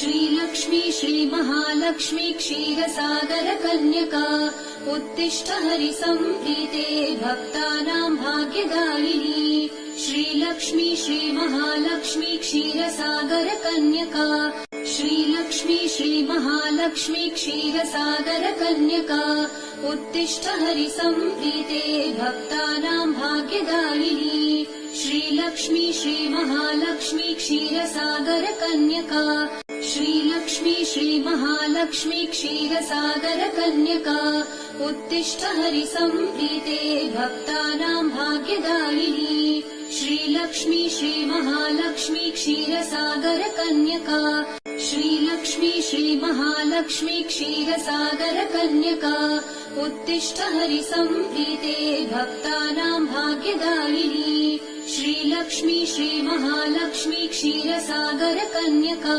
श्रीलक्ष्मी श्रीमहालक्ष्मी क्षीरसागरकन्यका उत्तिष्ठ हरिसम्प्रीते भक्तानां भाग्यदायिनी श्रीलक्ष्मी श्रीमहालक्ष्मी क्षीरसागरकन्यका श्रीलक्ष्मी श्रीमहालक्ष्मी क्षीरसागरकन्यका उत्तिष्ठ हरिसम्प्रीते भक्तानां भाग्यदायिनी श्रीलक्ष्मी श्रीमहालक्ष्मी क्षीरसागरकन्यका श्रीलक्ष्मी श्रीमहालक्ष्मी क्षीरसागरकन्यका उत्तिष्ठ हरिसम्प्रीते भक्तानां भाग्यदायिनी श्रीलक्ष्मी श्रीमहालक्ष्मी क्षीरसागरकन्यका श्रीलक्ष्मी श्रीमहालक्ष्मी क्षीरसागरकन्यका उत्तिष्ठ हरिसम्प्रीते भक्तानां भाग्यदायिनी श्रीलक्ष्मी श्रीमहालक्ष्मी क्षीरसागरकन्यका।